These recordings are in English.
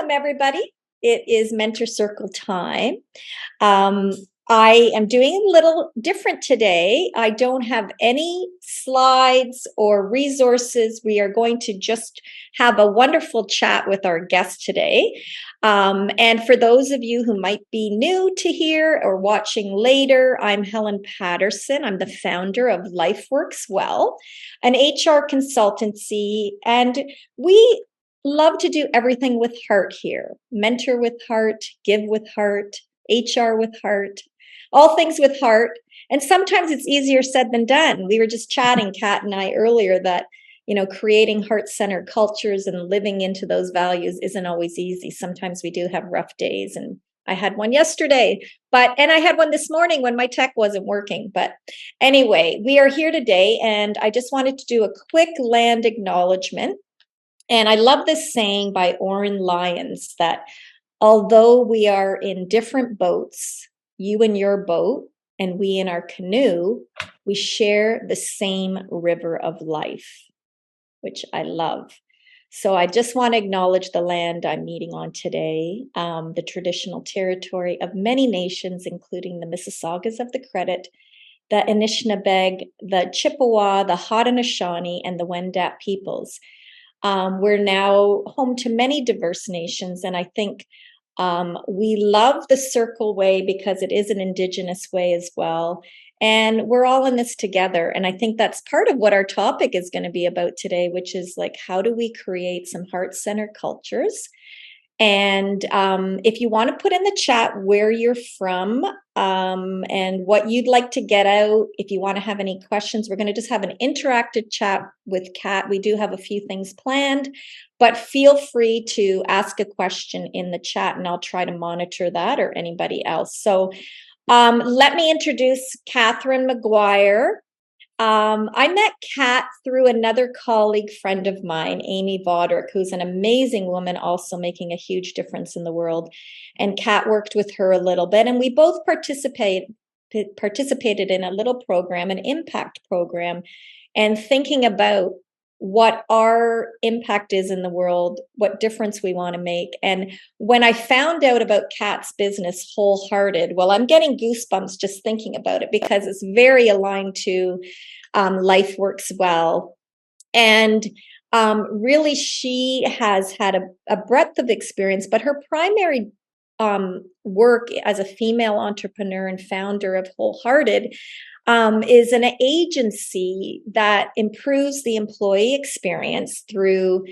Welcome, everybody. It is Mentor Circle time. Um, I am doing a little different today. I don't have any slides or resources. We are going to just have a wonderful chat with our guest today. And for those of you who might be new to here or watching later, I'm Helen Patterson. I'm the founder of LifeWorks Well, an HR consultancy, and we love to do everything with heart here. Mentor with heart, give with heart, HR with heart, all things with heart. And sometimes it's easier said than done. We were just chatting, Cat and I, earlier that, creating heart-centered cultures and living into those values isn't always easy. Sometimes we do have rough days, and I had one yesterday, and I had one this morning when my tech wasn't working. But anyway, we are here today, and I just wanted to do a quick land acknowledgement. And I love this saying by Oren Lyons that although we are in different boats, you in your boat and we in our canoe, we share the same river of life, which I love. So I just want to acknowledge the land I'm meeting on today, the traditional territory of many nations, including the Mississaugas of the Credit, the Anishinaabe, the Chippewa, the Haudenosaunee, and the Wendat peoples. We're now home to many diverse nations, and I think we love the Circle Way because it is an Indigenous way as well. And we're all in this together. And I think that's part of what our topic is going to be about today, which is like, how do we create some heart-centered cultures? And if you want to put in the chat where you're from and what you'd like to get out, if you want to have any questions, we're going to just have an interactive chat with Kat. We do have a few things planned, but feel free to ask a question in the chat and I'll try to monitor that or anybody else. So let me introduce Catherine McGuire. I met Kat through another colleague friend of mine, Amy Vodrick, who's an amazing woman, also making a huge difference in the world. And Kat worked with her a little bit, and we both participated in a little program, an impact program, and thinking about what our impact is in the world, what difference we want to make. And when I found out about Kat's business, WholeHearted, well, I'm getting goosebumps just thinking about it because it's very aligned to LifeWorks Well. And really, she has had a breadth of experience, but her primary work as a female entrepreneur and founder of WholeHearted is an agency that improves the employee experience through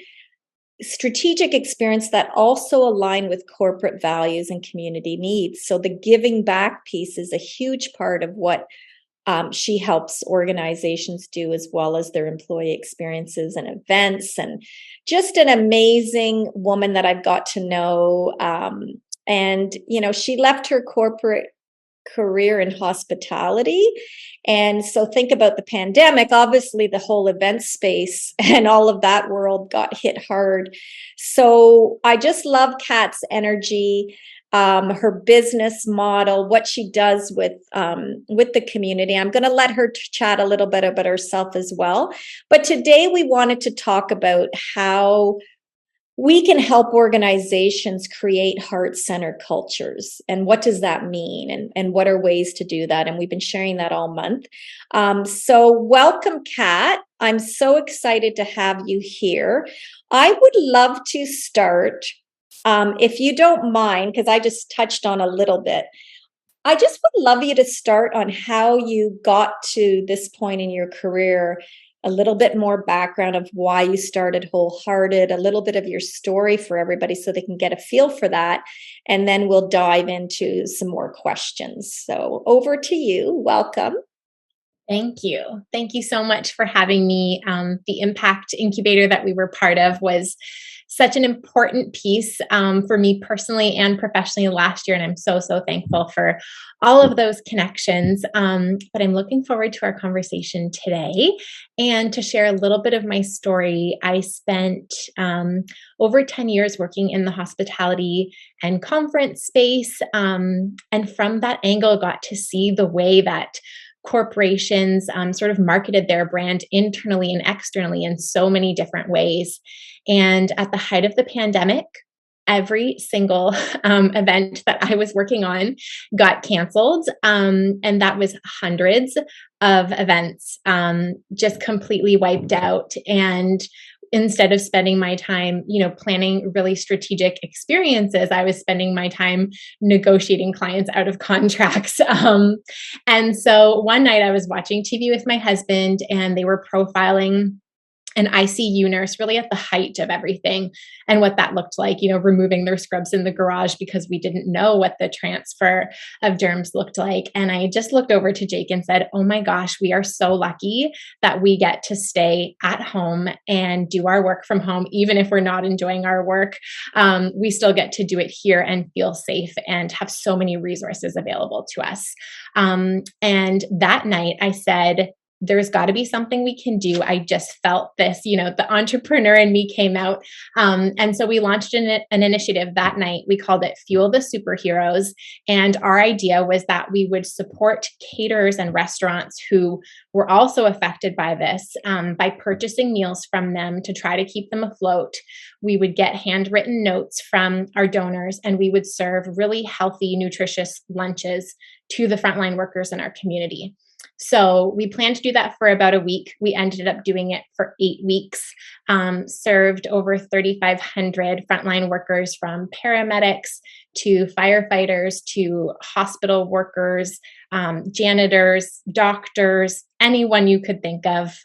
strategic experience that also align with corporate values and community needs. So the giving back piece is a huge part of what she helps organizations do, as well as their employee experiences and events, and just an amazing woman that I've got to know. And, she left her corporate career in hospitality. And so think about the pandemic, obviously the whole event space and all of that world got hit hard. So I just love Kat's energy, her business model, what she does with the community. I'm going to let her chat a little bit about herself as well. But today we wanted to talk about how we can help organizations create heart-centered cultures. And what does that mean? And what are ways to do that? And we've been sharing that all month. So welcome, Kat. I'm so excited to have you here. I would love to start, if you don't mind, because I just touched on a little bit. I just would love you to start on how you got to this point in your career, a little bit more background of why you started WholeHearted, a little bit of your story for everybody so they can get a feel for that. And then we'll dive into some more questions. So over to you. Welcome. Thank you. Thank you so much for having me. The Impact Incubator that we were part of was such an important piece for me personally and professionally last year. And I'm so, so thankful for all of those connections. But I'm looking forward to our conversation today and to share a little bit of my story. I spent over 10 years working in the hospitality and conference space. And from that angle, got to see the way that corporations sort of marketed their brand internally and externally in so many different ways. And at the height of the pandemic, every single event that I was working on got canceled. And that was hundreds of events just completely wiped out. And instead of spending my time, planning really strategic experiences, I was spending my time negotiating clients out of contracts. And so one night I was watching TV with my husband, and they were profiling an ICU nurse really at the height of everything and what that looked like, removing their scrubs in the garage because we didn't know what the transfer of germs looked like. And I just looked over to Jake and said, oh my gosh, we are so lucky that we get to stay at home and do our work from home. Even if we're not enjoying our work, we still get to do it here and feel safe and have so many resources available to us. And that night I said, there's got to be something we can do. I just felt this, the entrepreneur in me came out. And so we launched an initiative that night. We called it Fuel the Superheroes. And our idea was that we would support caterers and restaurants who were also affected by this by purchasing meals from them to try to keep them afloat. We would get handwritten notes from our donors, and we would serve really healthy, nutritious lunches to the frontline workers in our community. So we planned to do that for about a week. We ended up doing it for 8 weeks, served over 3,500 frontline workers, from paramedics to firefighters to hospital workers, janitors, doctors, anyone you could think of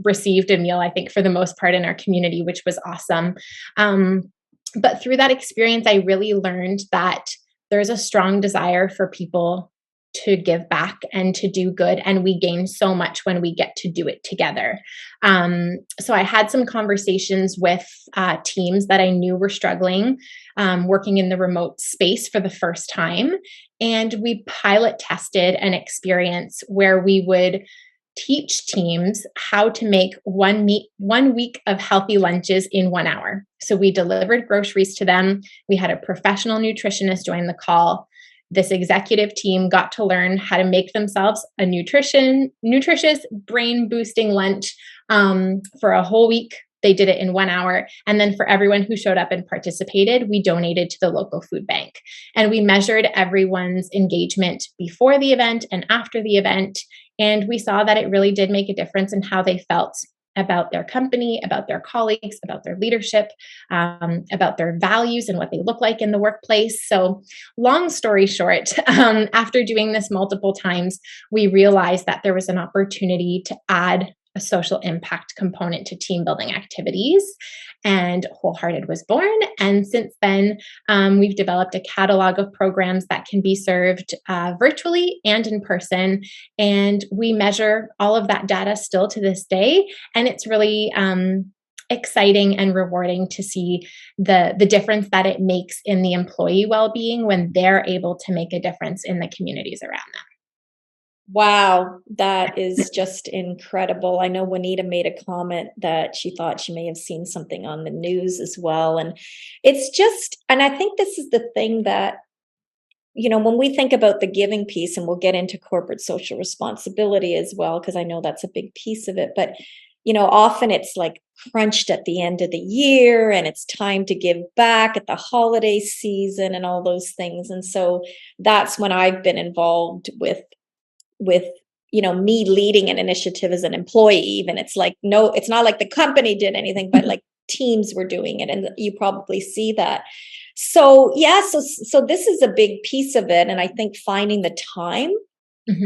received a meal, I think, for the most part in our community, which was awesome. But through that experience, I really learned that there's a strong desire for people to give back and to do good. And we gain so much when we get to do it together. So I had some conversations with teams that I knew were struggling, working in the remote space for the first time. And we pilot tested an experience where we would teach teams how to make 1 week of healthy lunches in 1 hour. So we delivered groceries to them. We had a professional nutritionist join the call. This executive team got to learn how to make themselves a nutritious, brain-boosting lunch for a whole week. They did it in 1 hour. And then for everyone who showed up and participated, we donated to the local food bank. And we measured everyone's engagement before the event and after the event. And we saw that it really did make a difference in how they felt about their company, about their colleagues, about their leadership, about their values and what they look like in the workplace. So long story short, after doing this multiple times, we realized that there was an opportunity to add a social impact component to team building activities, and WholeHearted was born. And since then, we've developed a catalog of programs that can be served virtually and in person. And we measure all of that data still to this day. And it's really exciting and rewarding to see the difference that it makes in the employee well-being when they're able to make a difference in the communities around them. Wow, that is just incredible. I know Juanita made a comment that she thought she may have seen something on the news as well. And it's just, and I think this is the thing that, when we think about the giving piece, and we'll get into corporate social responsibility as well, because I know that's a big piece of it, but often it's like crunched at the end of the year, and it's time to give back at the holiday season and all those things. And so that's when I've been involved with me leading an initiative as an employee. Even it's like, no, it's not like the company did anything, but like teams were doing it, and you probably see that. So yeah, so this is a big piece of it. And I think finding the time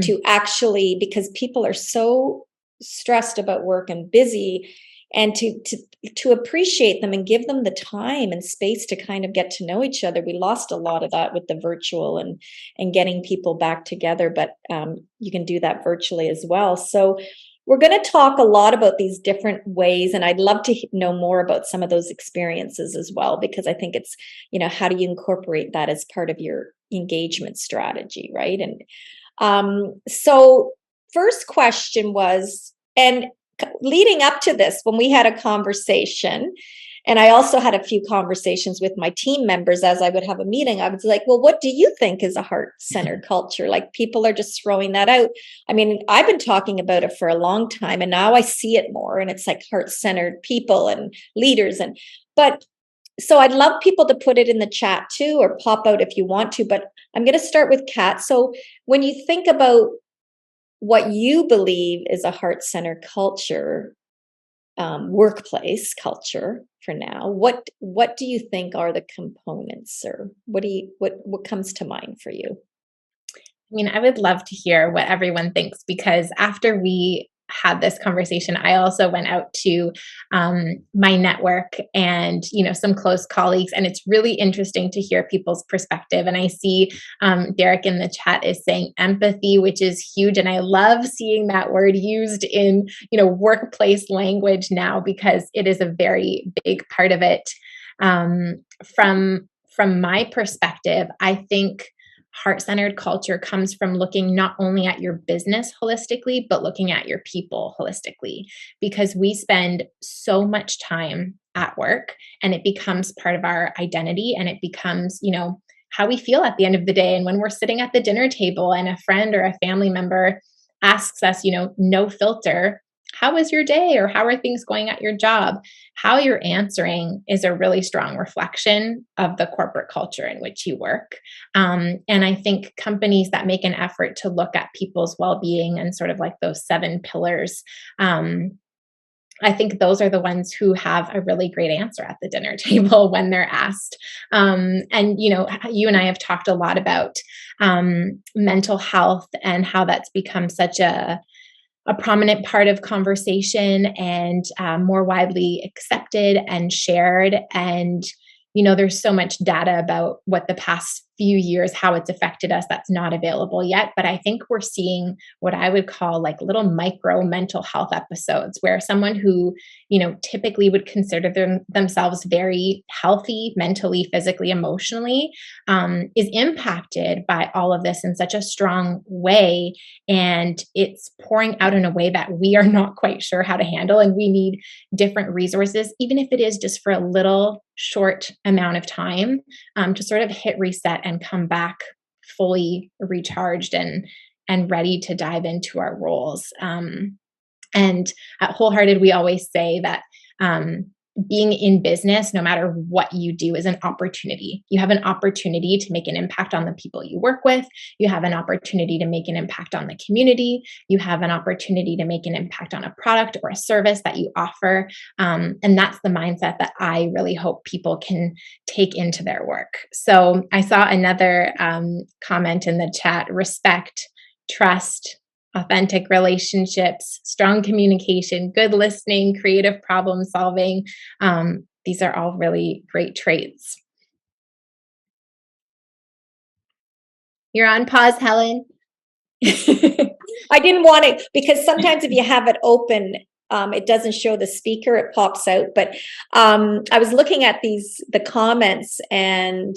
to actually, because people are so stressed about work and busy, and to appreciate them and give them the time and space to kind of get to know each other. We lost a lot of that with the virtual and getting people back together, but you can do that virtually as well. So we're going to talk a lot about these different ways, and I'd love to know more about some of those experiences as well, because I think it's, how do you incorporate that as part of your engagement strategy, right? And so first question was, and leading up to this, when we had a conversation, and I also had a few conversations with my team members as I would have a meeting, I was like, well, what do you think is a heart-centered culture? Like, people are just throwing that out. I mean, I've been talking about it for a long time, and now I see it more, and it's like heart-centered people and leaders. But So I'd love people to put it in the chat too, or pop out if you want to, but I'm going to start with Kat. So when you think about what you believe is a heart-centered culture, workplace culture for now, what do you think are the components, or what comes to mind for you? I mean, I would love to hear what everyone thinks, because after we had this conversation, I also went out to my network and, some close colleagues, and it's really interesting to hear people's perspective. And I see Derek in the chat is saying empathy, which is huge, and I love seeing that word used in workplace language now, because it is a very big part of it. From my perspective, I think heart-centered culture comes from looking not only at your business holistically, but looking at your people holistically, because we spend so much time at work and it becomes part of our identity, and it becomes, how we feel at the end of the day. And when we're sitting at the dinner table and a friend or a family member asks us, no filter, how was your day, or how are things going at your job? How you're answering is a really strong reflection of the corporate culture in which you work. And I think companies that make an effort to look at people's well-being and sort of like those 7 pillars, I think those are the ones who have a really great answer at the dinner table when they're asked. And you and I have talked a lot about mental health and how that's become such a prominent part of conversation, and more widely accepted and shared. And, there's so much data about what the past few years, how it's affected us, that's not available yet. But I think we're seeing what I would call like little micro mental health episodes, where someone who, typically would consider themselves very healthy mentally, physically, emotionally, is impacted by all of this in such a strong way. And it's pouring out in a way that we are not quite sure how to handle. And we need different resources, even if it is just for a little short amount of time, to sort of hit reset and come back fully recharged and ready to dive into our roles. And at WholeHearted, we always say that being in business, no matter what you do, is an opportunity. You have an opportunity to make an impact on the people you work with. You have an opportunity to make an impact on the community. You have an opportunity to make an impact on a product or a service that you offer. And that's the mindset that I really hope people can take into their work. So I saw another comment in the chat: respect, trust, authentic relationships, strong communication, good listening, creative problem solving. These are all really great traits. You're on pause, Helen. I didn't want it, because sometimes if you have it open, it doesn't show the speaker, it pops out. But I was looking at the comments, and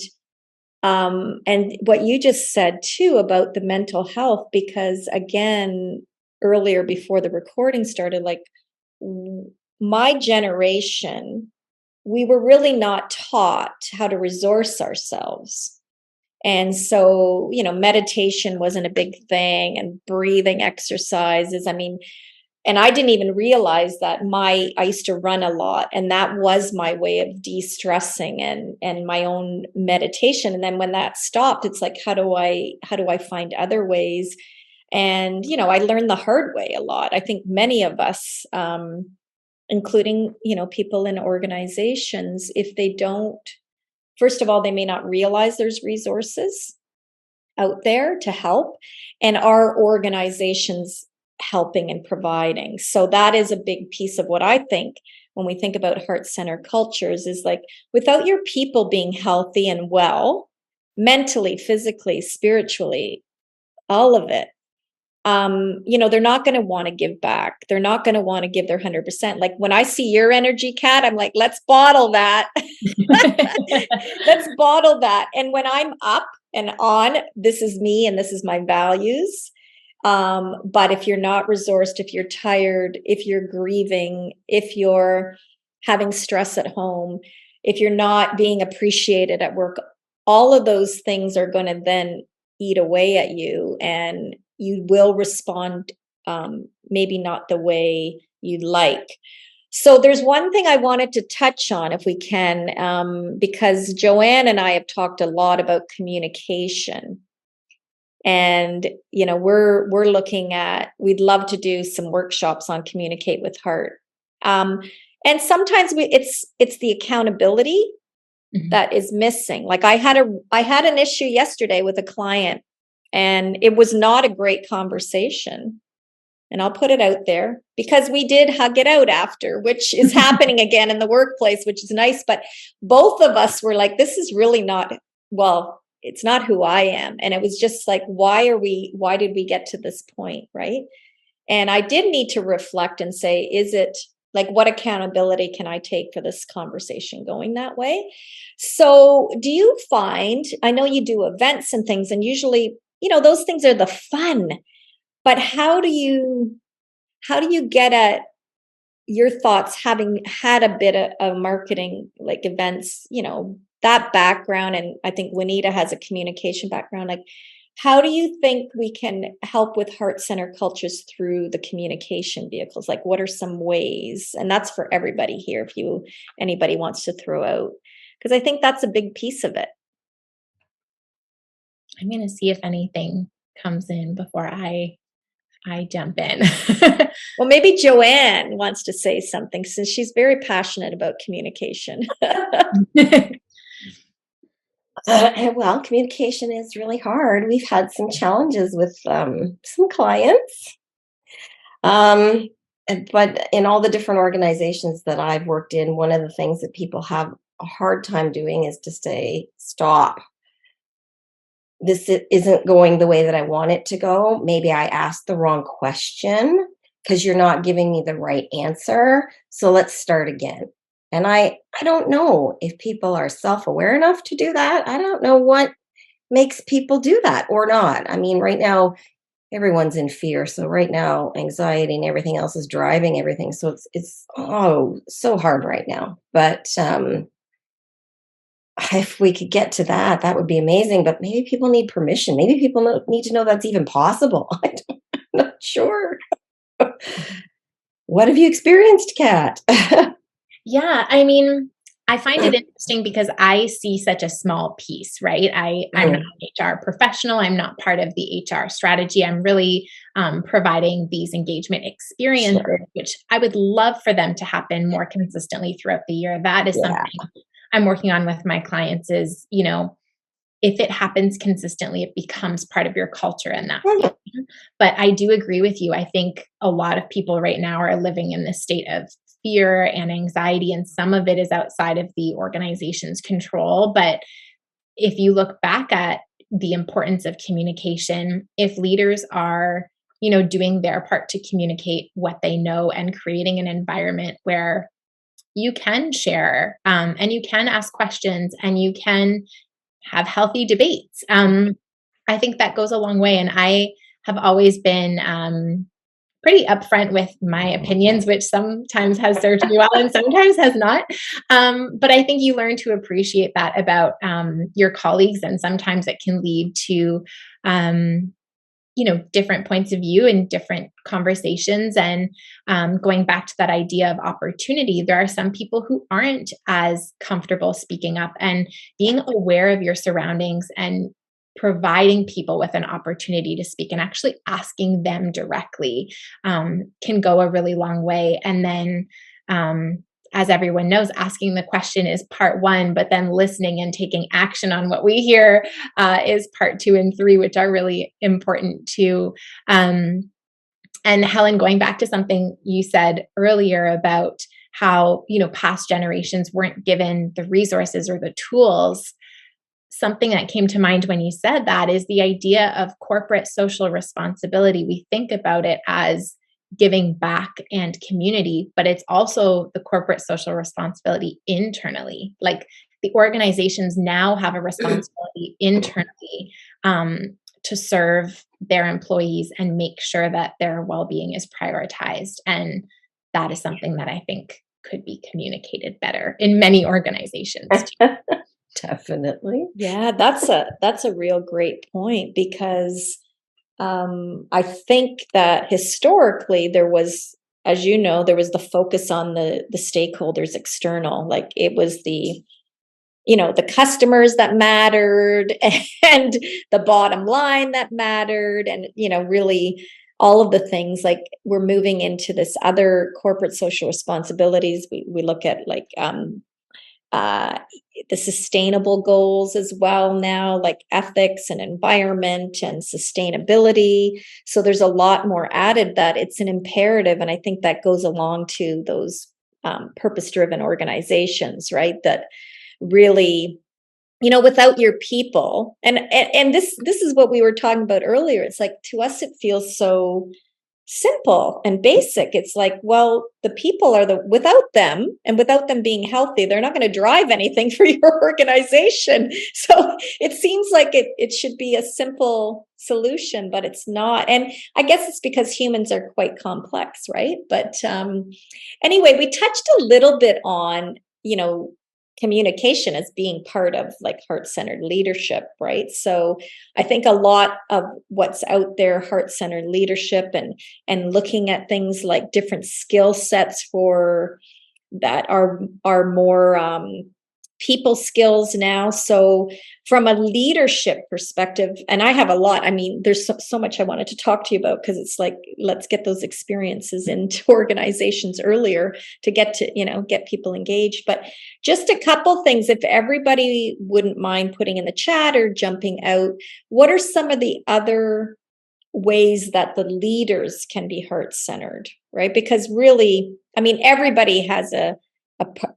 what you just said too about the mental health, because again, earlier before the recording started, like my generation, we were really not taught how to resource ourselves. And so, meditation wasn't a big thing, and breathing exercises. I mean, and I didn't even realize that I used to run a lot, and that was my way of de-stressing and my own meditation. And then when that stopped, it's like, how do I find other ways? And, I learned the hard way a lot. I think many of us, including, people in organizations, if they don't, first of all, they may not realize there's resources out there to help, and our organizations helping and providing. So that is a big piece of what I think when we think about heart-centered cultures, is like, without your people being healthy and well, mentally, physically, spiritually, all of it, they're not going to want to give back. They're not going to want to give their 100%. Like when I see your energy, Kat, I'm like, let's bottle that. Let's bottle that. And when I'm up and on, this is me and this is my values. But if you're not resourced, if you're tired, if you're grieving, if you're having stress at home, if you're not being appreciated at work, all of those things are going to then eat away at you, and you will respond maybe not the way you'd like. So there's one thing I wanted to touch on, if we can, because Joanne and I have talked a lot about communication. And we're looking at, we'd love to do some workshops on communicate with heart. Um, and sometimes it's the accountability that is missing. Like I had an issue yesterday with a client, and it was not a great conversation. And I'll put it out there because we did hug it out after, which is happening again in the workplace, which is nice. But both of us were like, this is really not, well, it's not who I am. And it was just like, why did we get to this point? Right. And I did need to reflect and say, is it like, what accountability can I take for this conversation going that way? So do you find, I know you do events and things, and usually, those things are the fun, but how do you get at your thoughts, having had a bit of marketing, like events, that background, and I think Juanita has a communication background. Like, how do you think we can help with heart center cultures through the communication vehicles? Like, what are some ways? And that's for everybody here, if anybody wants to throw out, because I think that's a big piece of it. I'm going to see if anything comes in before I jump in. Well, maybe Joanne wants to say something, since she's very passionate about communication. Well, communication is really hard. We've had some challenges with some clients. But in all the different organizations that I've worked in, one of the things that people have a hard time doing is to say, stop. This isn't going the way that I want it to go. Maybe I asked the wrong question because you're not giving me the right answer. So let's start again. And I don't know if people are self-aware enough to do that. I don't know what makes people do that or not. I mean, right now, everyone's in fear. So right now, anxiety and everything else is driving everything. So it's so hard right now. But if we could get to that, that would be amazing. But maybe people need permission. Maybe people need to know that's even possible. I'm not sure. What have you experienced, Kat? Yeah, I mean, I find it interesting because I see such a small piece, right? I'm not an HR professional. I'm not part of the HR strategy. I'm really providing these engagement experiences, which I would love for them to happen more consistently throughout the year. That is something I'm working on with my clients is, if it happens consistently, it becomes part of your culture and that. But I do agree with you. I think a lot of people right now are living in this state of fear and anxiety, and some of it is outside of the organization's control. But if you look back at the importance of communication, if leaders are, doing their part to communicate what they know and creating an environment where you can share and you can ask questions and you can have healthy debates, I think that goes a long way. And I have always been pretty upfront with my opinions, which sometimes has served me well and sometimes has not. But I think you learn to appreciate that about your colleagues, and sometimes it can lead to, different points of view and different conversations. And going back to that idea of opportunity, there are some people who aren't as comfortable speaking up, and being aware of your surroundings and providing people with an opportunity to speak and actually asking them directly can go a really long way. And then, as everyone knows, asking the question is part one, but then listening and taking action on what we hear is part 2 and 3, which are really important too. And Helen, going back to something you said earlier about how, past generations weren't given the resources or the tools. Something that came to mind when you said that is the idea of corporate social responsibility. We think about it as giving back and community, but it's also the corporate social responsibility internally. Like, the organizations now have a responsibility internally to serve their employees and make sure that their well-being is prioritized. And that is something that I think could be communicated better in many organizations too. Definitely. Yeah, that's a real great point, because I think that historically there was as you know, there was the focus on the stakeholders external, like it was the customers that mattered and the bottom line that mattered. And, really all of the things, like we're moving into this other corporate social responsibilities. We look at like the sustainable goals as well now, like ethics and environment and sustainability. So there's a lot more added that it's an imperative. And I think that goes along to those purpose-driven organizations, right? That really, without your people, and this is what we were talking about earlier. It's like, to us, it feels so simple and basic. It's like, well, the people are without them, and without them being healthy, they're not going to drive anything for your organization. So it seems like it should be a simple solution, but it's not. And I guess it's because humans are quite complex, right? But anyway, we touched a little bit on, communication as being part of like heart-centered leadership, right? So I think a lot of what's out there, heart-centered leadership, and looking at things like different skill sets for that are more people skills now. So from a leadership perspective, and I have a lot, I mean, there's so much I wanted to talk to you about, because it's like, let's get those experiences into organizations earlier to get people engaged. But just a couple things, if everybody wouldn't mind putting in the chat or jumping out, what are some of the other ways that the leaders can be heart-centered, right? Because really, I mean, everybody has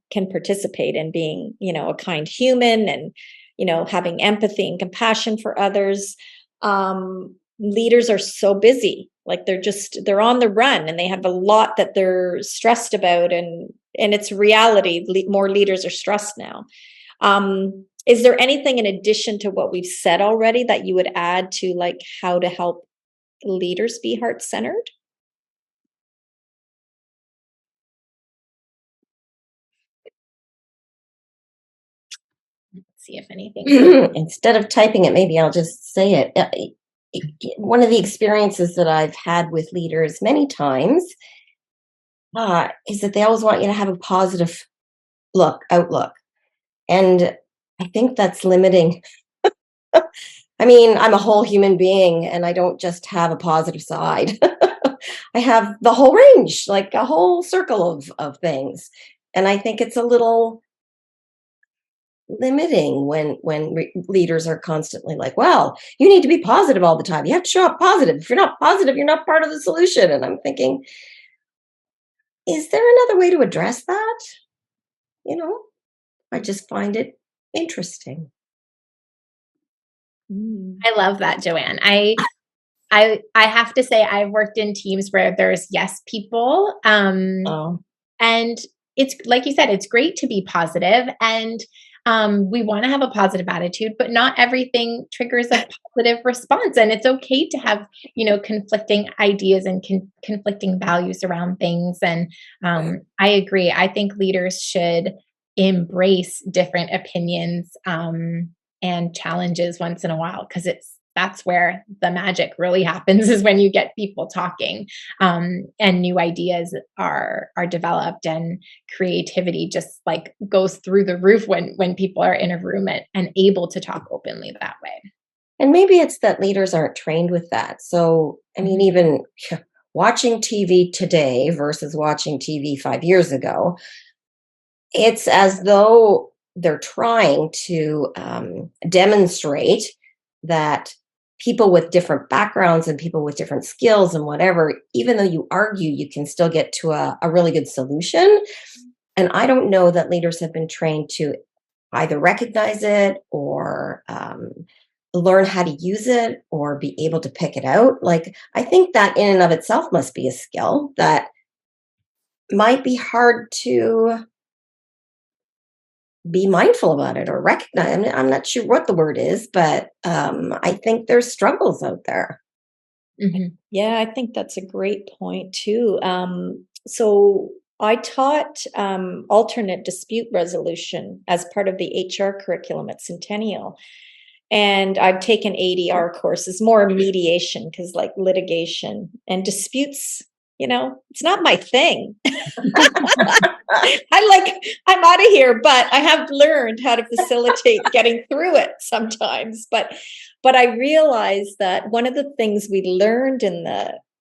can participate in being, a kind human, and, having empathy and compassion for others. Leaders are so busy, like they're on the run, and they have a lot that they're stressed about, and it's reality. More leaders are stressed now. Is there anything in addition to what we've said already that you would add to like how to help leaders be heart-centered? Let's see if anything. Instead of typing it, maybe I'll just say it. One of the experiences that I've had with leaders many times is that they always want you to have a positive outlook. And I think that's limiting. I mean, I'm a whole human being, and I don't just have a positive side. I have the whole range, like a whole circle of things. And I think it's a little limiting when leaders are constantly like, well, you need to be positive all the time. You have to show up positive. If you're not positive, you're not part of the solution. And I'm thinking, is there another way to address that? I just find it interesting. I love that, Joanne. I have to say, I've worked in teams where there's yes people. And it's like you said, it's great to be positive, and we want to have a positive attitude, but not everything triggers a positive response. And it's okay to have, conflicting ideas and conflicting values around things. And I agree. I think leaders should embrace different opinions and challenges once in a while, because that's where the magic really happens, is when you get people talking, and new ideas are developed, and creativity just like goes through the roof when people are in a room and able to talk openly that way. And maybe it's that leaders aren't trained with that. So, I mean, even watching TV today versus watching TV 5 years ago, it's as though they're trying to demonstrate that people with different backgrounds and people with different skills and whatever, even though you argue, you can still get to a really good solution. And I don't know that leaders have been trained to either recognize it or learn how to use it or be able to pick it out. Like, I think that in and of itself must be a skill that might be hard to be mindful about it or recognize. I'm not sure what the word is, but I think there's struggles out there. Mm-hmm. Yeah, I think that's a great point too. So I taught alternate dispute resolution as part of the HR curriculum at Centennial. And I've taken ADR courses, more mediation, because like litigation and disputes it's not my thing. I'm out of here, but I have learned how to facilitate getting through it sometimes. But I realized that one of the things we learned and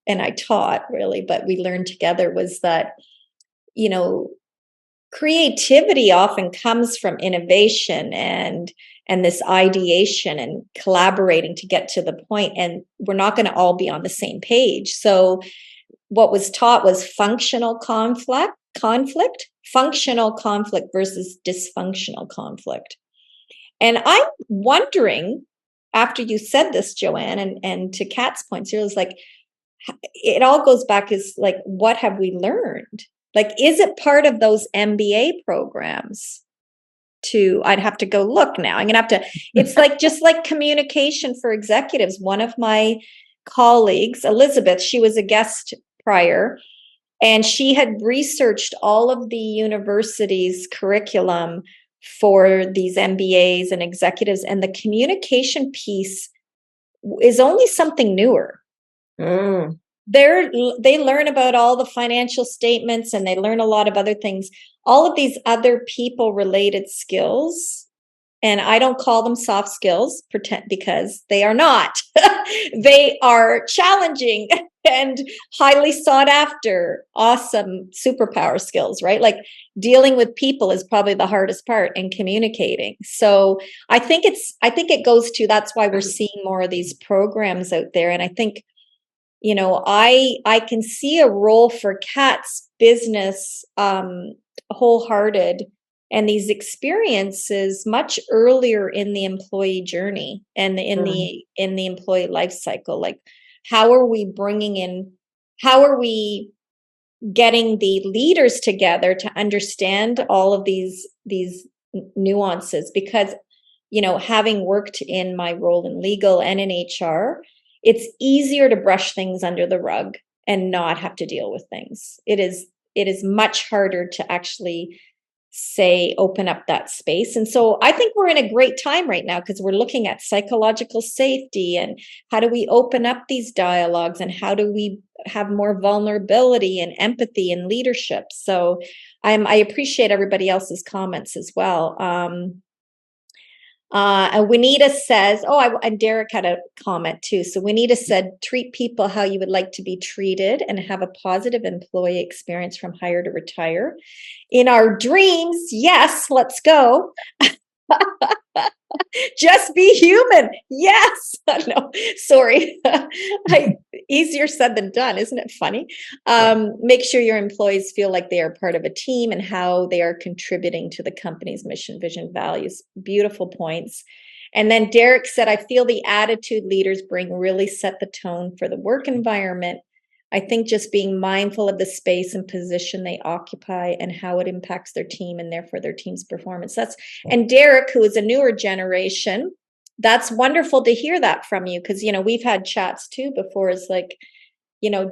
I taught really, but we learned together was that, creativity often comes from innovation and this ideation and collaborating to get to the point, and we're not going to all be on the same page. So what was taught was functional conflict versus dysfunctional conflict. And I'm wondering, after you said this, Joanne, and to Kat's point, it was like, it all goes back is like, what have we learned? Like, is it part of those MBA programs? I'd have to go look now. I'm going to have to, it's like, just like communication for executives. One of my colleagues, Elizabeth, she was a guest prior, and she had researched all of the university's curriculum for these MBAs and executives, and the communication piece is only something newer. They learn about all the financial statements, and they learn a lot of other things, all of these other people related skills. And I don't call them soft skills, because they are not. They are challenging and highly sought after, awesome superpower skills, right? Like, dealing with people is probably the hardest part, and communicating. So I think it goes to, that's why we're seeing more of these programs out there. And I think, I can see a role for Cat's business, WholeHearted, and these experiences much earlier in the employee journey and in the employee life cycle. Like, how are we getting the leaders together to understand all of these nuances? Because, having worked in my role in legal and in HR, it's easier to brush things under the rug and not have to deal with things. It is much harder to actually open up that space. And so I think we're in a great time right now, because we're looking at psychological safety and how do we open up these dialogues, and how do we have more vulnerability and empathy and leadership. So I appreciate everybody else's comments as well. And Juanita says, and Derek had a comment too. So Juanita said, treat people how you would like to be treated and have a positive employee experience from hire to retire. In our dreams, yes, let's go. Just be human. Yes. No, sorry. Easier said than done. Isn't it funny? Make sure your employees feel like they are part of a team and how they are contributing to the company's mission, vision, values. Beautiful points. And then Derek said, I feel the attitude leaders bring really set the tone for the work environment. I think just being mindful of the space and position they occupy and how it impacts their team and therefore their team's performance. And Derek, who is a newer generation, that's wonderful to hear that from you, because, we've had chats too before. It's like,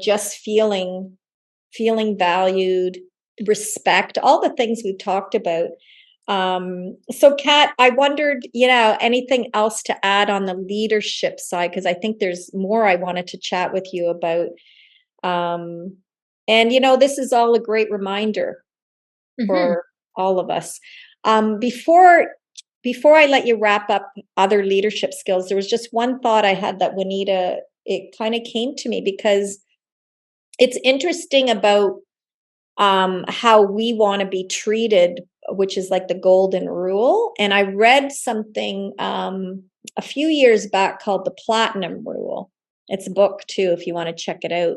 just feeling valued, respect, all the things we've talked about. So Kat, I wondered, anything else to add on the leadership side? Because I think there's more I wanted to chat with you about. And this is all a great reminder for all of us. Before I let you wrap up other leadership skills, there was just one thought I had that Juanita, it kind of came to me, because it's interesting about how we want to be treated, which is like the golden rule. And I read something a few years back called the Platinum Rule. It's a book too, if you want to check it out.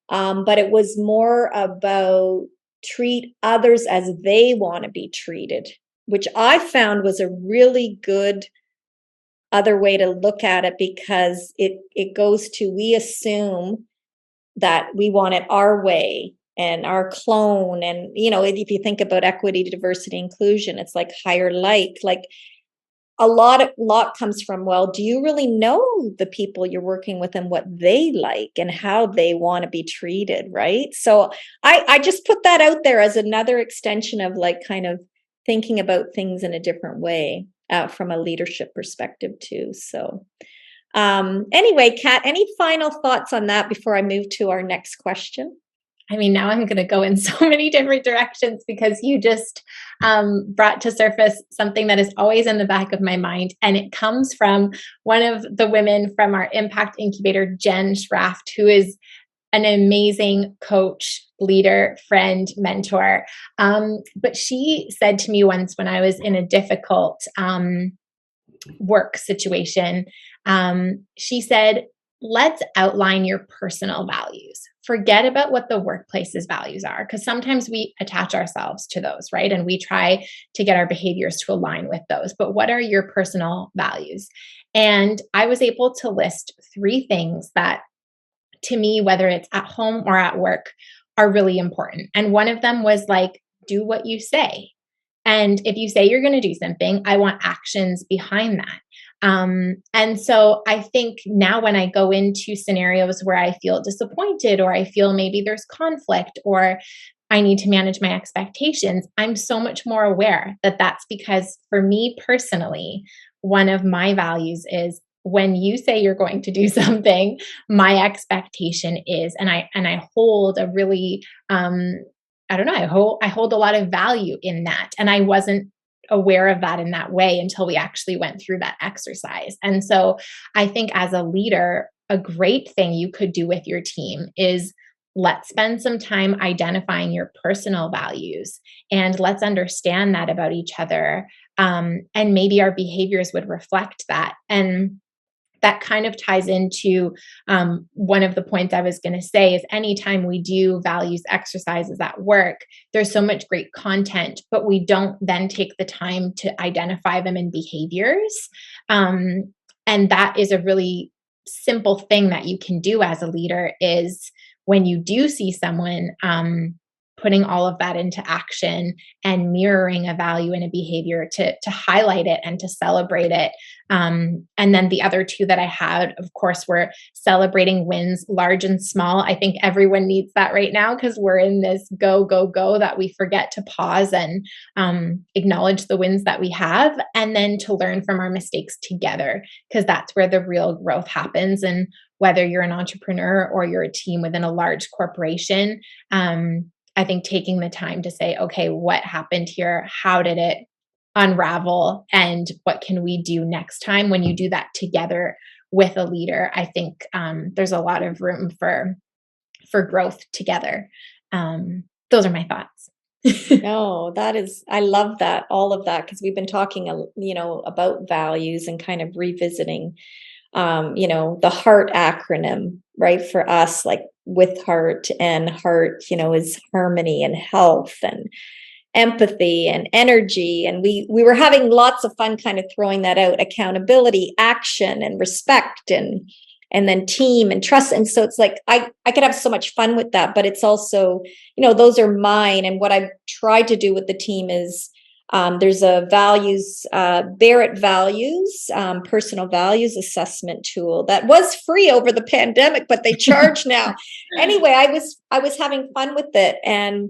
But it was more about treat others as they want to be treated, which I found was a really good other way to look at it, because it goes to, we assume that we want it our way and our clone. And, if you think about equity, diversity, inclusion, it's like higher like a lot comes from, well, do you really know the people you're working with and what they like and how they want to be treated, right? So I just put that out there as another extension of like kind of thinking about things in a different way from a leadership perspective too. So anyway, Kat, any final thoughts on that before I move to our next question? I mean, now I'm going to go in so many different directions because you just brought to surface something that is always in the back of my mind. And it comes from one of the women from our Impact Incubator, Jen Schraft, who is an amazing coach, leader, friend, mentor. But she said to me once when I was in a difficult work situation, she said, let's outline your personal values. Forget about what the workplace's values are, because sometimes we attach ourselves to those, right? And we try to get our behaviors to align with those. But what are your personal values? And I was able to list 3 things that, to me, whether it's at home or at work, are really important. And one of them was like, do what you say. And if you say you're going to do something, I want actions behind that. And so I think now when I go into scenarios where I feel disappointed, or I feel maybe there's conflict, or I need to manage my expectations, I'm so much more aware that that's because for me personally, one of my values is when you say you're going to do something, my expectation is, and I hold a really, I don't know, I hold a lot of value in that. And I wasn't aware of that in that way until we actually went through that exercise. And so I think as a leader, a great thing you could do with your team is let's spend some time identifying your personal values, and let's understand that about each other. And maybe our behaviors would reflect that. And that kind of ties into one of the points I was going to say is anytime we do values exercises at work, there's so much great content, but we don't then take the time to identify them in behaviors. And that is a really simple thing that you can do as a leader is when you do see someone putting all of that into action and mirroring a value and a behavior to highlight it and to celebrate it. And then the other 2 that I had, of course, were celebrating wins, large and small. I think everyone needs that right now because we're in this go, go, go that we forget to pause and acknowledge the wins that we have, and then to learn from our mistakes together, because that's where the real growth happens. And whether you're an entrepreneur or you're a team within a large corporation, I think taking the time to say, okay, what happened here? How did it unravel? And what can we do next time? When you do that together with a leader, I think there's a lot of room for growth together. Those are my thoughts. No, I love that, all of that, because we've been talking, about values and kind of revisiting, the HEART acronym, right? For us, like with heart, and heart, is harmony and health and empathy and energy. And we were having lots of fun kind of throwing that out: accountability, action, and respect, and then team and trust. And so it's like I could have so much fun with that, but it's also, those are mine. And what I've tried to do with the team is there's a values, Barrett Values, personal values assessment tool that was free over the pandemic, but they charge now. Anyway, I was having fun with it and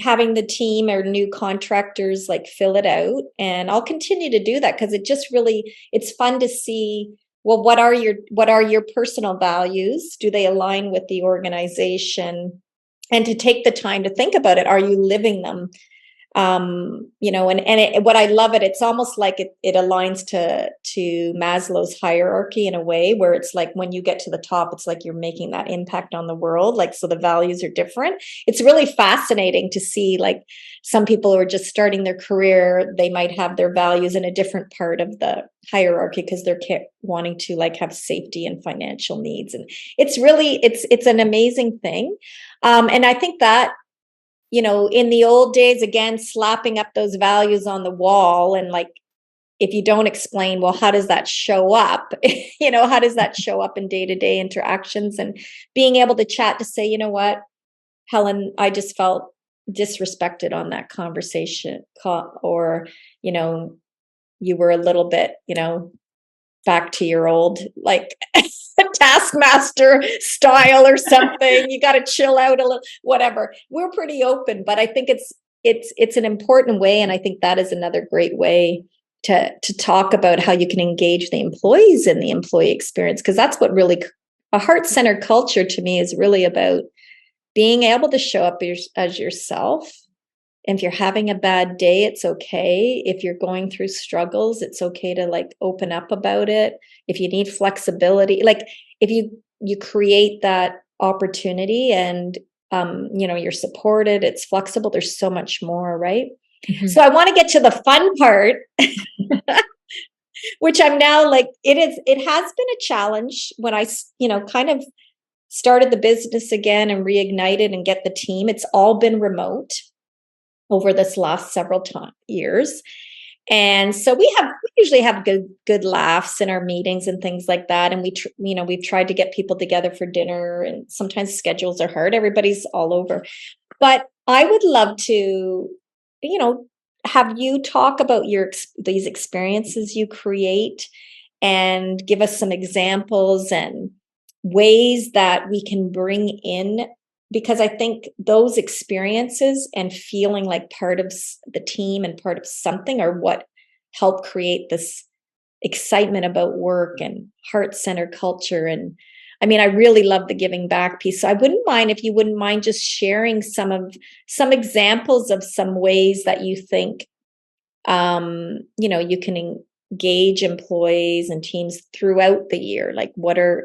having the team or new contractors like fill it out. And I'll continue to do that because it's fun to see, well, what are your personal values? Do they align with the organization? And to take the time to think about it. Are you living them? What I love it's almost like it aligns to Maslow's hierarchy in a way where it's like when you get to the top, it's like you're making that impact on the world. Like, so the values are different. It's really fascinating to see, like, some people who are just starting their career, they might have their values in a different part of the hierarchy because they're wanting to like have safety and financial needs. And it's an amazing thing. And I think that, in the old days, again, slapping up those values on the wall, and like, if you don't explain, well, how does that show up? How does that show up in day-to-day interactions? And being able to chat to say, you know what, Helen, I just felt disrespected on that conversation or, you were a little bit, back to your old, like, taskmaster style or something. You got to chill out a little, whatever. We're pretty open, but I think it's an important way. And I think that is another great way to talk about how you can engage the employees in the employee experience. Because that's what really a heart-centered culture to me is really about, being able to show up as yourself. If you're having a bad day, it's okay. If you're going through struggles, it's okay to like open up about it. If you need flexibility, like if you create that opportunity and you're supported, it's flexible, there's so much more, right? Mhm. So I want to get to the fun part, which I'm now like, it has been a challenge when I, kind of started the business again and reignited and get the team. It's all been remote over this last several years. And so we usually have good laughs in our meetings and things like that. And we've tried to get people together for dinner, and sometimes schedules are hard. Everybody's all over. But I would love to, have you talk about these experiences you create and give us some examples and ways that we can bring in, because I think those experiences and feeling like part of the team and part of something are what help create this excitement about work and heart-centered culture. And I mean, I really love the giving back piece. So I wouldn't mind if you wouldn't mind just sharing some examples of some ways that you think you can engage employees and teams throughout the year, like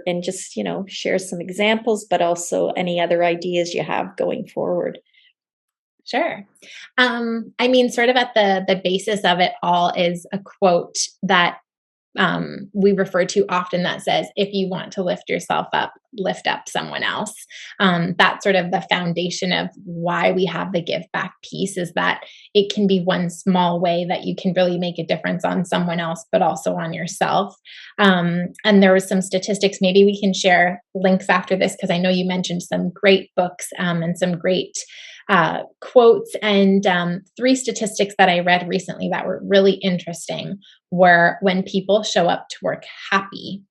and just share some examples, but also any other ideas you have going forward. Sure. I mean, sort of at the basis of it all is a quote that we refer to often that says, if you want to lift yourself up, lift up someone else. That's sort of the foundation of why we have the give back piece, is that it can be one small way that you can really make a difference on someone else, but also on yourself. And there was some statistics, maybe we can share links after this, because I know you mentioned some great books and some great quotes, and 3 statistics that I read recently that were really interesting were, when people show up to work happy,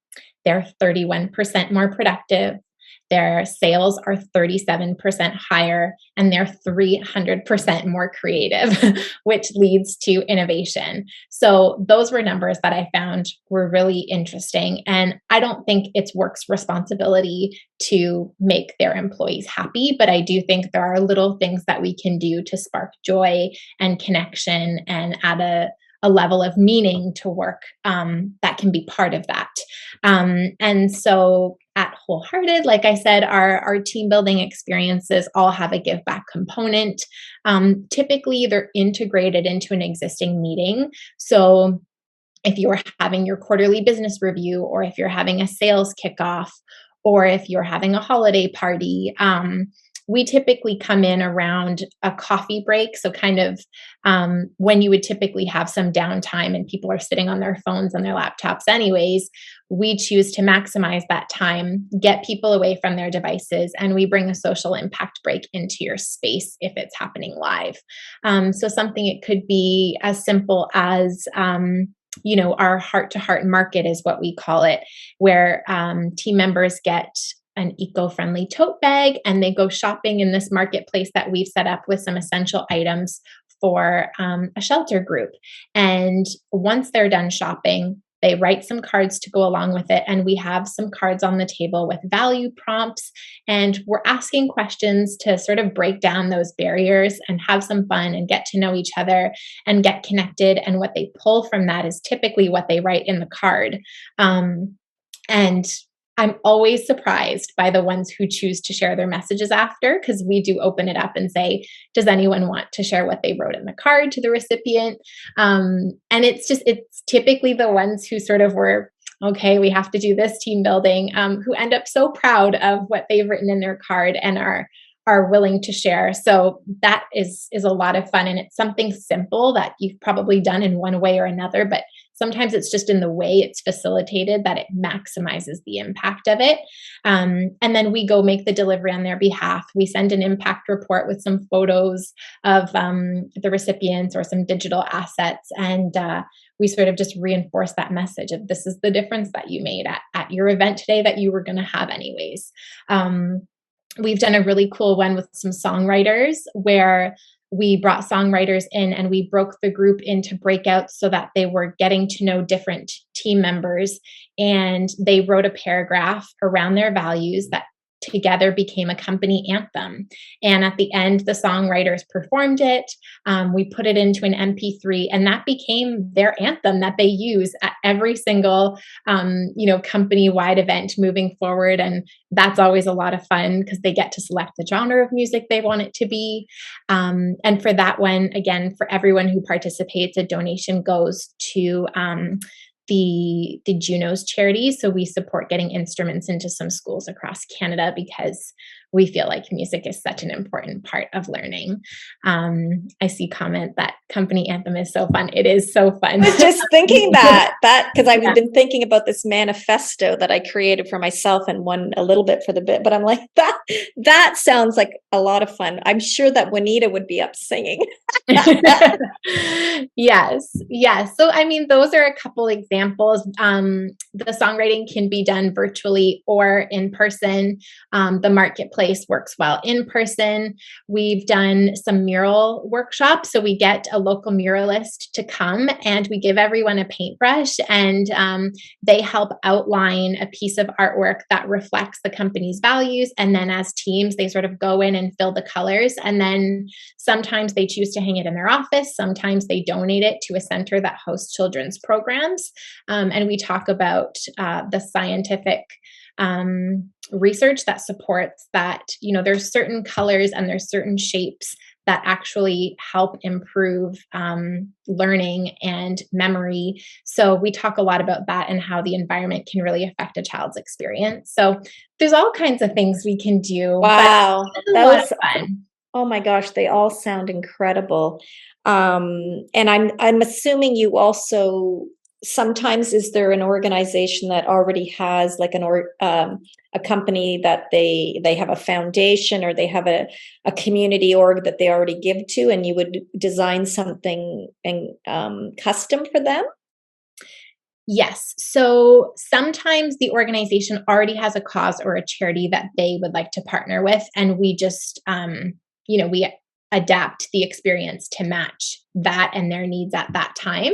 they're 31% more productive, their sales are 37% higher, and they're 300% more creative, which leads to innovation. So those were numbers that I found were really interesting. And I don't think it's work's responsibility to make their employees happy, but I do think there are little things that we can do to spark joy and connection and add a level of meaning to work that can be part of that. And so at WholeHearted, like I said, our team building experiences all have a give back component. Typically, they're integrated into an existing meeting. So if you're having your quarterly business review, or if you're having a sales kickoff, or if you're having a holiday party, we typically come in around a coffee break. So kind of when you would typically have some downtime and people are sitting on their phones and their laptops anyways, we choose to maximize that time, get people away from their devices, and we bring a social impact break into your space if it's happening live. So something, it could be as simple as our heart-to-heart market is what we call it, where team members get an eco-friendly tote bag and they go shopping in this marketplace that we've set up with some essential items for a shelter group. And once they're done shopping, they write some cards to go along with it. And we have some cards on the table with value prompts. And we're asking questions to sort of break down those barriers and have some fun and get to know each other and get connected. And what they pull from that is typically what they write in the card. And I'm always surprised by the ones who choose to share their messages after, because we do open it up and say, does anyone want to share what they wrote in the card to the recipient? And it's typically the ones who sort of were, okay, we have to do this team building, who end up so proud of what they've written in their card and are willing to share. So that is a lot of fun. And it's something simple that you've probably done in one way or another, but sometimes it's just in the way it's facilitated that it maximizes the impact of it. And then we go make the delivery on their behalf. We send an impact report with some photos of the recipients or some digital assets. And we sort of just reinforce that message of, this is the difference that you made at your event today that you were going to have anyways. We've done a really cool one with some songwriters where we brought songwriters in and we broke the group into breakouts so that they were getting to know different team members. And they wrote a paragraph around their values that together became a company anthem. And at the end, the songwriters performed it. We put it into an MP3, and that became their anthem that they use at every single, company-wide event moving forward. And that's always a lot of fun because they get to select the genre of music they want it to be. And for that one, again, for everyone who participates, a donation goes to the Junos charity. So we support getting instruments into some schools across Canada because we feel like music is such an important part of learning. I see comment that company anthem is so fun. It is so fun. I was just thinking that because I've been thinking about this manifesto that I created for myself and one a little bit for the bit, but I'm like, that sounds like a lot of fun. I'm sure that Juanita would be up singing. Yes. So, I mean, those are a couple examples. The songwriting can be done virtually or in person. The marketplace works well in person. We've done some mural workshops. So we get a local muralist to come and we give everyone a paintbrush and they help outline a piece of artwork that reflects the company's values. And then as teams, they sort of go in and fill the colors. And then sometimes they choose to hang it in their office. Sometimes they donate it to a center that hosts children's programs. And we talk about the scientific research that supports that, there's certain colors and there's certain shapes that actually help improve learning and memory. So we talk a lot about that and how the environment can really affect a child's experience. So there's all kinds of things we can do. Wow. That was fun. Oh my gosh, they all sound incredible. And I'm assuming you also sometimes is there an organization that already has like a company that they have a foundation or they have a community org that they already give to, and you would design something custom for them? Yes. So sometimes the organization already has a cause or a charity that they would like to partner with, and we just we adapt the experience to match that and their needs at that time.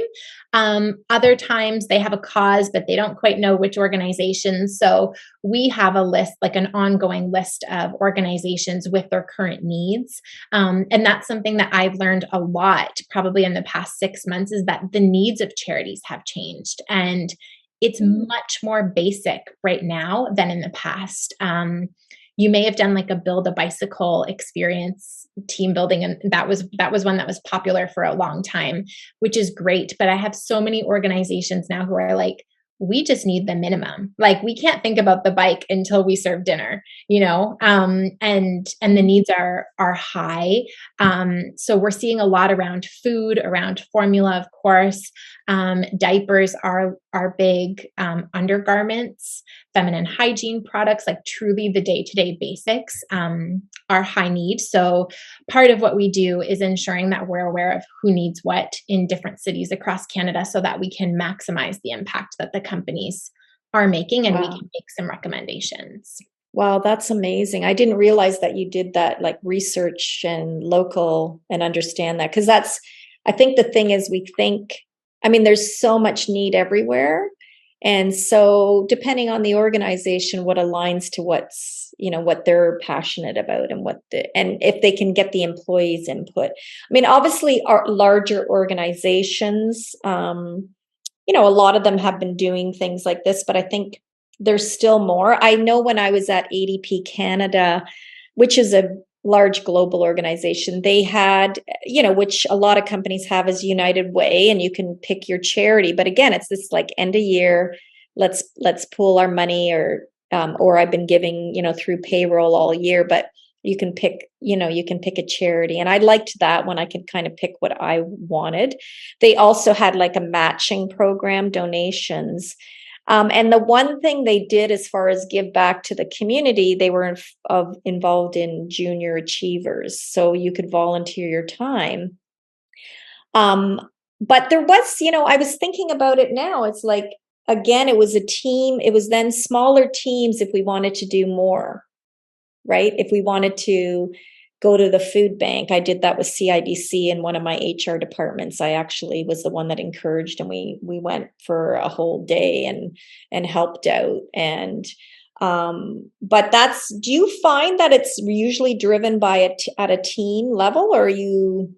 Other times they have a cause, but they don't quite know which organizations. So we have a list, like an ongoing list of organizations with their current needs. And that's something that I've learned a lot, probably in the past 6 months, is that the needs of charities have changed. And it's much more basic right now than in the past. You may have done like a build a bicycle experience, team building, and that was one that was popular for a long time, which is great. But I have so many organizations now who are like, we just need the minimum. Like, we can't think about the bike until we serve dinner, and the needs are high. So we're seeing a lot around food, around formula, of course. Diapers are big, undergarments, feminine hygiene products, like truly the day-to-day basics, are high need. So part of what we do is ensuring that we're aware of who needs what in different cities across Canada so that we can maximize the impact that the companies are making, and we can make some recommendations. Wow, that's amazing. I didn't realize that you did that, like research and local and understand that. Because I think the thing is there's so much need everywhere. And so depending on the organization, what aligns to what they're passionate about and if they can get the employees' input. I mean, obviously our larger organizations, a lot of them have been doing things like this, but I think there's still more. I know when I was at ADP Canada, which is a large global organization, they had, which a lot of companies have, is United Way, and you can pick your charity. But again, it's this like end of year, let's pool our money, or I've been giving, through payroll all year, but you can pick a charity. And I liked that when I could kind of pick what I wanted. They also had like a matching program, donations. And the one thing they did as far as give back to the community, they were involved in junior achievers. So you could volunteer your time. But there was, I was thinking about it now. It's like, again, it was a team. It was then smaller teams if we wanted to do more, right? If we wanted to go to the food bank. I did that with CIBC in one of my HR departments. I actually was the one that encouraged, and we went for a whole day and helped out. And But do you find that it's usually driven by at a team level, or are you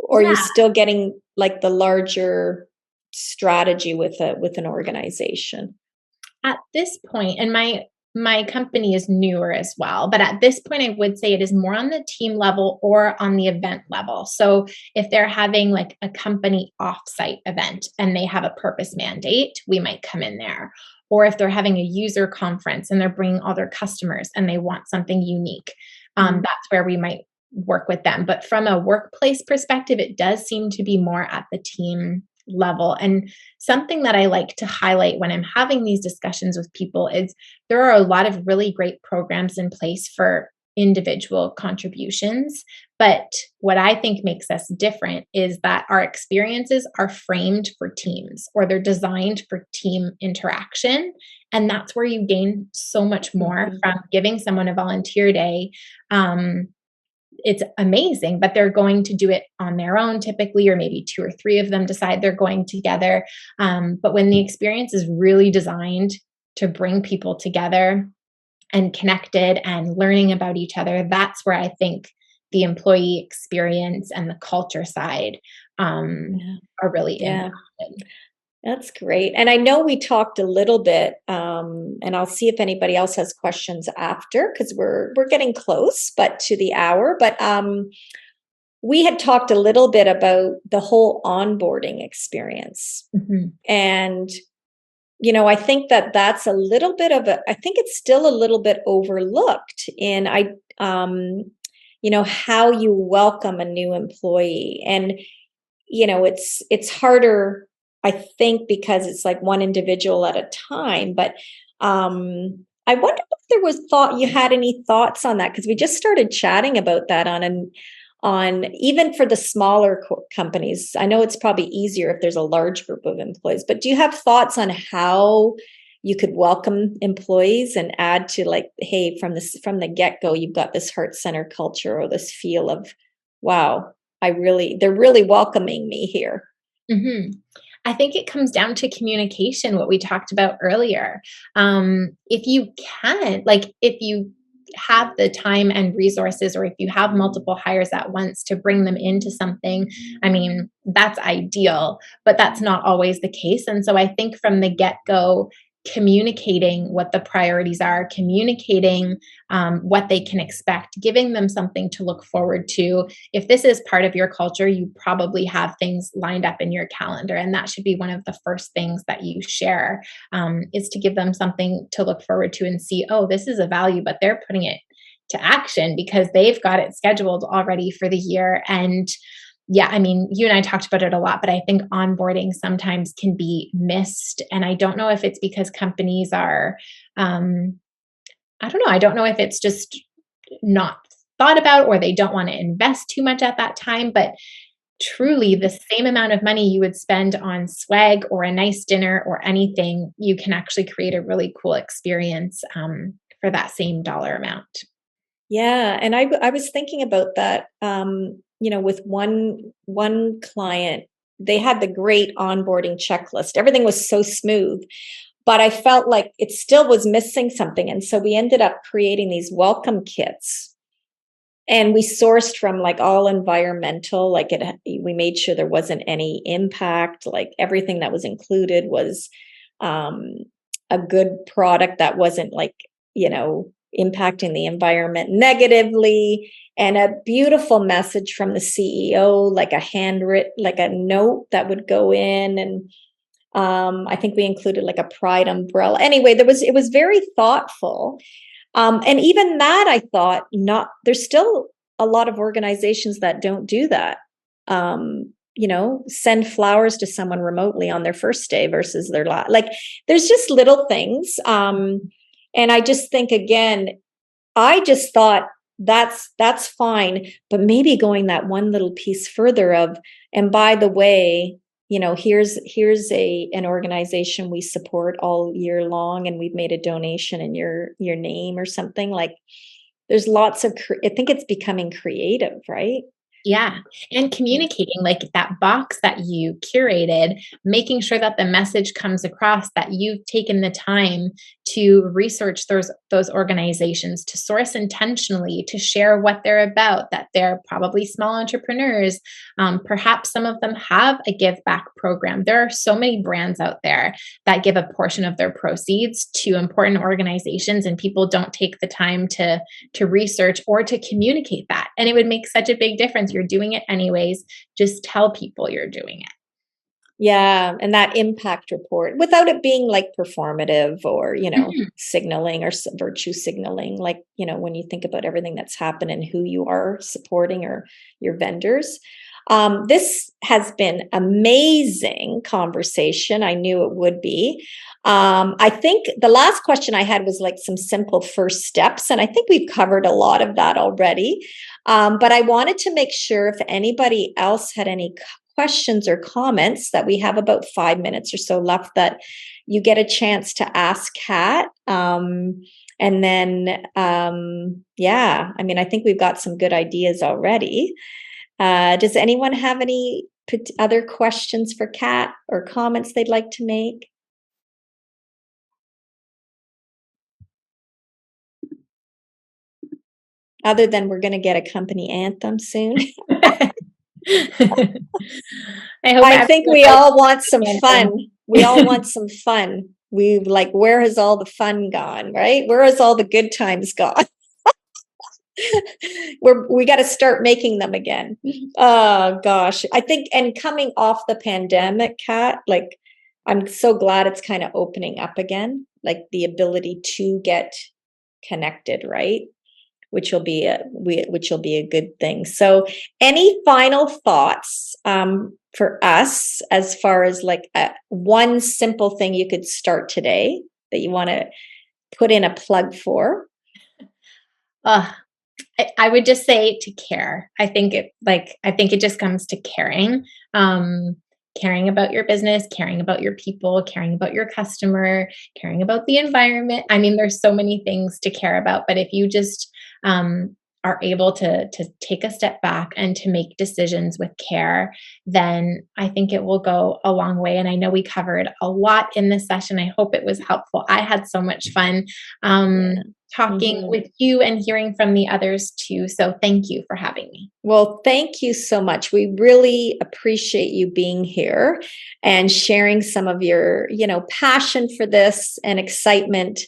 Yeah. still getting like the larger strategy with an organization? At this point, and my company is newer as well, but at this point, I would say it is more on the team level or on the event level. So if they're having like a company offsite event and they have a purpose mandate, we might come in there. Or if they're having a user conference and they're bringing all their customers and they want something unique, that's where we might work with them. But from a workplace perspective, it does seem to be more at the team level. And something that I like to highlight when I'm having these discussions with people is there are a lot of really great programs in place for individual contributions. But what I think makes us different is that our experiences are framed for teams, or they're designed for team interaction. And that's where you gain so much more from giving someone a volunteer day. It's amazing, but they're going to do it on their own typically, or maybe two or three of them decide they're going together. But when the experience is really designed to bring people together and connected and learning about each other, that's where I think the employee experience and the culture side are really impacted. That's great. And I know we talked a little bit, and I'll see if anybody else has questions after, because we're getting close, but to the hour. But we had talked a little bit about the whole onboarding experience, and I think that's a little bit of I think it's still a little bit overlooked in how you welcome a new employee, and it's harder, I think, because it's like one individual at a time. But I wonder if you had any thoughts on that, because we just started chatting about that on even for the smaller companies. I know it's probably easier if there's a large group of employees, but do you have thoughts on how you could welcome employees and add to, like, hey, from the get-go, you've got this heart center culture, or this feel of, wow, they're really welcoming me here. I think it comes down to communication, what we talked about earlier. If you can, like, if you have the time and resources, or if you have multiple hires at once to bring them into something, I mean, that's ideal, but that's not always the case. And so I think from the get-go, communicating what the priorities are, communicating what they can expect, giving them something to look forward to. If this is part of your culture, you probably have things lined up in your calendar, and that should be one of the first things that you share, is to give them something to look forward to and see, oh, this is a value, but they're putting it to action because they've got it scheduled already for the year. And yeah, I mean, you and I talked about it a lot, but I think onboarding sometimes can be missed. And I don't know if it's because companies are, I don't know. I don't know if it's just not thought about, or they don't want to invest too much at that time. But truly, the same amount of money you would spend on swag or a nice dinner or anything, you can actually create a really cool experience for that same dollar amount. Yeah, and I was thinking about that. With one client, they had the great onboarding checklist. Everything was so smooth, but I felt like it still was missing something, and so we ended up creating these welcome kits. And we sourced from like all environmental, like we made sure there wasn't any impact, like everything that was included was a good product that wasn't like, impacting the environment negatively, and a beautiful message from the CEO, like like a note that would go in. And I think we included like a pride umbrella. Anyway, it was very thoughtful. And even that, I thought, there's still a lot of organizations that don't do that. Send flowers to someone remotely on their first day versus their last. Like, there's just little things. And I just think, again, I just thought that's fine, but maybe going that one little piece further and by the way, here's an organization we support all year long, and we've made a donation in your name, or something. Like, there's lots of I think it's becoming creative, right? Yeah. And communicating, like that box that you curated, making sure that the message comes across that you've taken the time to research those organizations, to source intentionally, to share what they're about, that they're probably small entrepreneurs. Perhaps some of them have a give back program. There are so many brands out there that give a portion of their proceeds to important organizations, and people don't take the time to research or to communicate that. And it would make such a big difference. You're doing it anyways. Just tell people you're doing it. Yeah. And that impact report, without it being like performative or, signaling or virtue signaling, like, when you think about everything that's happened and who you are supporting or your vendors. This has been amazing conversation. I knew it would be. I think the last question I had was like some simple first steps. And I think we've covered a lot of that already. But I wanted to make sure if anybody else had any questions or comments, that we have about 5 minutes or so left, that you get a chance to ask Cat. And then, I think we've got some good ideas already. Does anyone have any other questions for Cat or comments they'd like to make? Other than we're going to get a company anthem soon. I think we all want some fun. We all want some fun. We like, where has all the fun gone, right? Where has all the good times gone? We got to start making them again. Oh gosh. I think, and coming off the pandemic, Cat, like, I'm so glad it's kind of opening up again, like the ability to get connected, right? Which will be a good thing. So, any final thoughts for us as far as like one simple thing you could start today that you want to put in a plug for? I would just say to care. I think it just comes to caring. Caring about your business, caring about your people, caring about your customer, caring about the environment. I mean, there's so many things to care about, but if you just are able to take a step back and to make decisions with care, then I think it will go a long way. And I know we covered a lot in this session. I hope it was helpful. I had so much fun talking with you and hearing from the others too. So thank you for having me. Well, thank you so much. We really appreciate you being here and sharing some of your, passion for this and excitement.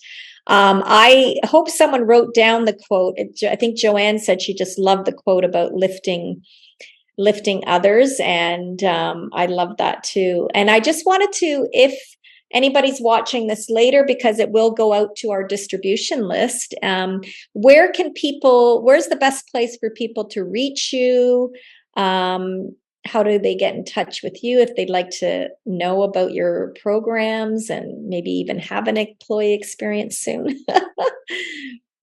I hope someone wrote down the quote. I think Joanne said she just loved the quote about lifting others. And I love that too. And I just wanted to, if anybody's watching this later, because it will go out to our distribution list, where's the best place for people to reach you? How do they get in touch with you if they'd like to know about your programs and maybe even have an employee experience soon?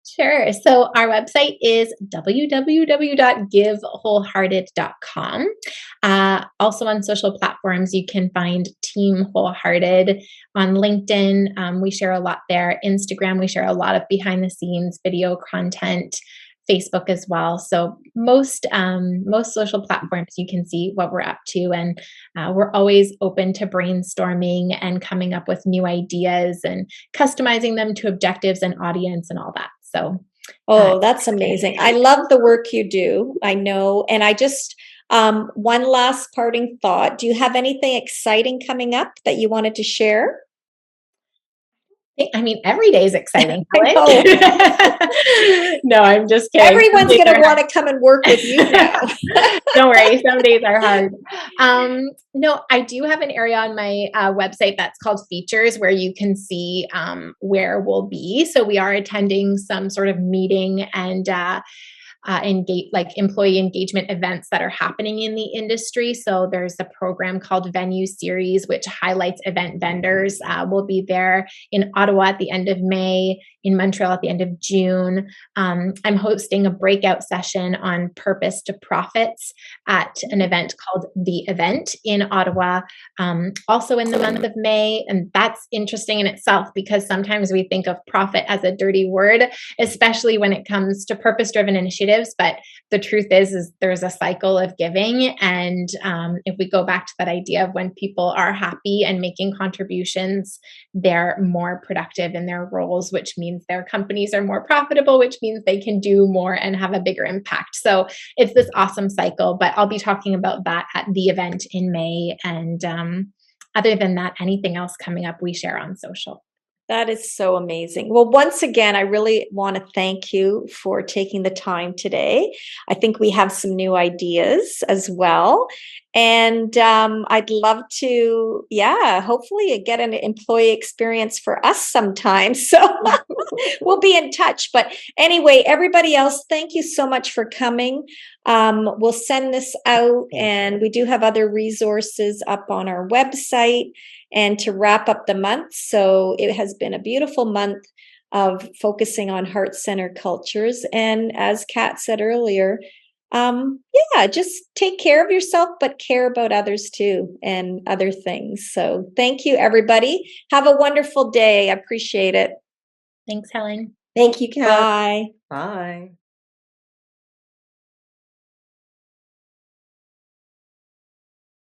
Sure. So our website is www.givewholehearted.com. Also on social platforms, you can find Team WholeHearted on LinkedIn. We share a lot there. Instagram, we share a lot of behind the scenes video content. Facebook as well. So most social platforms, you can see what we're up to, and we're always open to brainstorming and coming up with new ideas and customizing them to objectives and audience and all that. So, that's amazing. I love the work you do. I know, and I just one last parting thought. Do you have anything exciting coming up that you wanted to share? I mean, every day is exciting. No, I'm just kidding. Everyone's going to want to come and work with you now. Don't worry. Some days are hard. No, I do have an area on my website that's called features, where you can see where we'll be. So we are attending some sort of meeting and employee engagement events that are happening in the industry. So there's a program called Venue Series, which highlights event vendors. We'll be there in Ottawa at the end of May, in Montreal at the end of June. I'm hosting a breakout session on purpose to profits at an event called The Event in Ottawa, also in the month of May. And that's interesting in itself, because sometimes we think of profit as a dirty word, especially when it comes to purpose-driven initiatives. initiatives, but the truth is there's a cycle of giving. And if we go back to that idea of when people are happy and making contributions, they're more productive in their roles, which means their companies are more profitable, which means they can do more and have a bigger impact. So it's this awesome cycle, but I'll be talking about that at the event in May. And other than that, anything else coming up, we share on social. That is so amazing. Well, once again, I really want to thank you for taking the time today. I think we have some new ideas as well. And I'd love to, hopefully get an employee experience for us sometime. So we'll be in touch. But anyway, everybody else, thank you so much for coming. We'll send this out, and we do have other resources up on our website. And to wrap up the month, so it has been a beautiful month of focusing on heart-centered cultures. And as Kat said earlier, just take care of yourself, but care about others too, and other things. So thank you, everybody. Have a wonderful day. I appreciate it. Thanks, Helen. Thank you, Kat. Bye. Bye.